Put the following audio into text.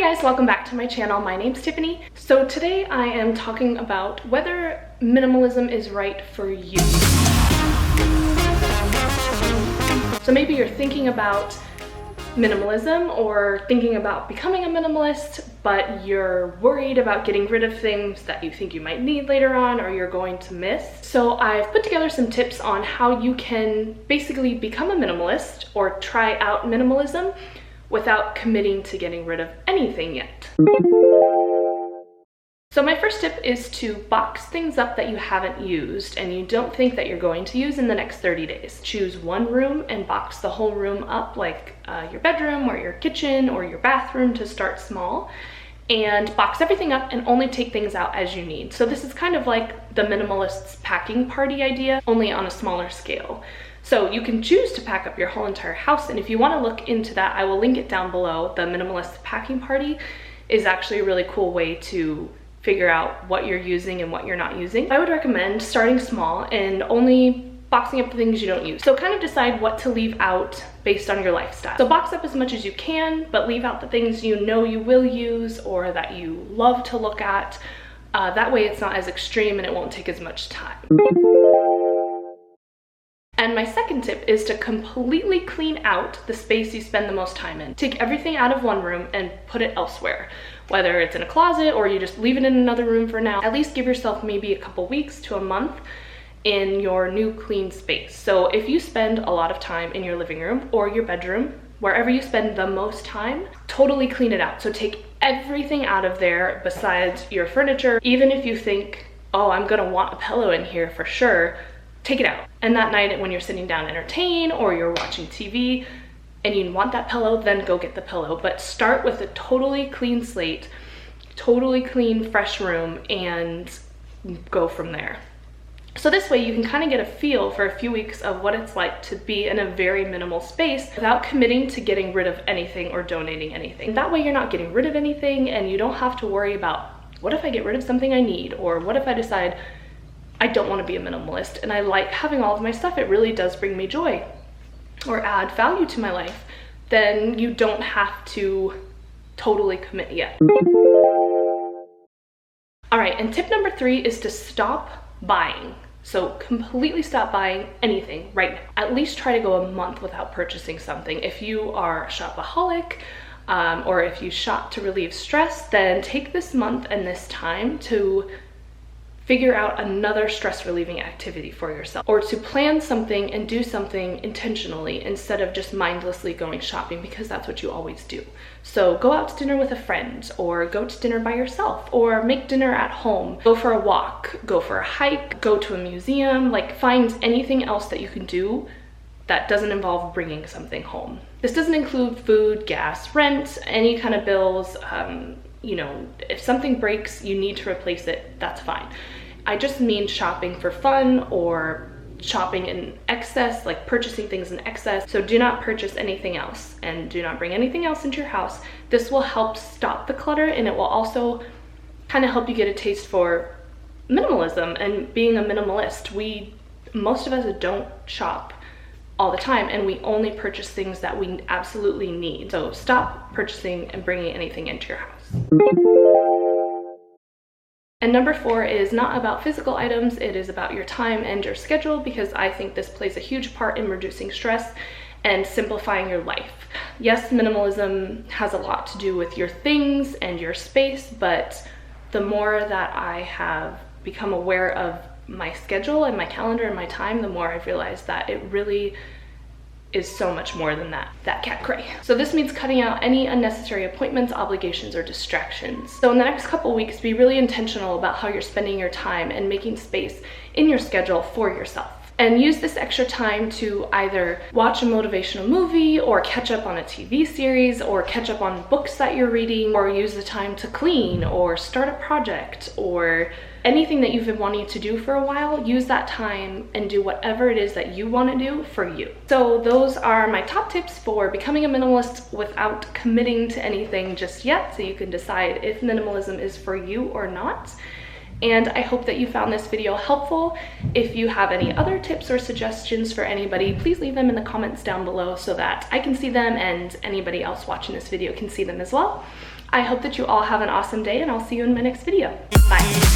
guys, welcome back to my channel. My name's Tiffany. So today I am talking about whether minimalism is right for you. So maybe you're thinking about minimalism or thinking about becoming a minimalist, but you're worried about getting rid of things that you think you might need later on or you're going to miss. So I've put together some tips on how you can basically become a minimalist or try out minimalism without committing to getting rid of anything yet. So my first tip is to box things up that you haven't used and you don't think that you're going to use in the next 30 days. Choose one room and box the whole room up, like your bedroom or your kitchen or your bathroom, to start small, and box everything up and only take things out as you need. So this is kind of like the minimalist's packing party idea, only on a smaller scale. So you can choose to pack up your whole entire house, and if you want to look into that, I will link it down below. The minimalist packing party is actually a really cool way to figure out what you're using and what you're not using. I would recommend starting small and only boxing up the things you don't use. So kind of decide what to leave out based on your lifestyle. So box up as much as you can, but leave out the things you know you will use or that you love to look at. That way it's not as extreme and it won't take as much time. And my second tip is to completely clean out the space you spend the most time in. Take everything out of one room and put it elsewhere. Whether it's in a closet or you just leave it in another room for now, at least give yourself maybe a couple weeks to a month in your new clean space. So if you spend a lot of time in your living room or your bedroom, wherever you spend the most time, totally clean it out. So take everything out of there besides your furniture. Even if you think, oh, I'm gonna want a pillow in here for sure, take it out. And that night when you're sitting down to entertain or you're watching TV and you want that pillow, then go get the pillow. But start with a totally clean slate, totally clean, fresh room, and go from there. So this way you can kind of get a feel for a few weeks of what it's like to be in a very minimal space without committing to getting rid of anything or donating anything. That way you're not getting rid of anything and you don't have to worry about, what if I get rid of something I need? Or what if I decide I don't want to be a minimalist and I like having all of my stuff, it really does bring me joy or add value to my life, then you don't have to totally commit yet. All right, and tip number 3 is to stop buying. So completely stop buying anything right now. At least try to go a month without purchasing something. If you are a shopaholic, or if you shop to relieve stress, then take this month and this time to figure out another stress relieving activity for yourself, or to plan something and do something intentionally instead of just mindlessly going shopping, because that's what you always do. So go out to dinner with a friend, or go to dinner by yourself, or make dinner at home, go for a walk, go for a hike, go to a museum, like find anything else that you can do that doesn't involve bringing something home. This doesn't include food, gas, rent, any kind of bills. You know, if something breaks, you need to replace it, that's fine. I just mean shopping for fun or shopping in excess, like purchasing things in excess. So do not purchase anything else and do not bring anything else into your house. This will help stop the clutter, and it will also kind of help you get a taste for minimalism and being a minimalist. Most of us don't shop all the time, and we only purchase things that we absolutely need. So stop purchasing and bringing anything into your house. And number 4 is not about physical items, it is about your time and your schedule, because I think this plays a huge part in reducing stress and simplifying your life. Yes, minimalism has a lot to do with your things and your space, but the more that I have become aware of my schedule and my calendar and my time, the more I've realized that it really is so much more than that cat cray. So this means cutting out any unnecessary appointments, obligations, or distractions. So in the next couple weeks, be really intentional about how you're spending your time and making space in your schedule for yourself. And use this extra time to either watch a motivational movie or catch up on a TV series or catch up on books that you're reading, or use the time to clean or start a project or anything that you've been wanting to do for a while. Use that time and do whatever it is that you want to do for you. So those are my top tips for becoming a minimalist without committing to anything just yet, so you can decide if minimalism is for you or not. And I hope that you found this video helpful. If you have any other tips or suggestions for anybody, please leave them in the comments down below so that I can see them and anybody else watching this video can see them as well. I hope that you all have an awesome day, and I'll see you in my next video. Bye.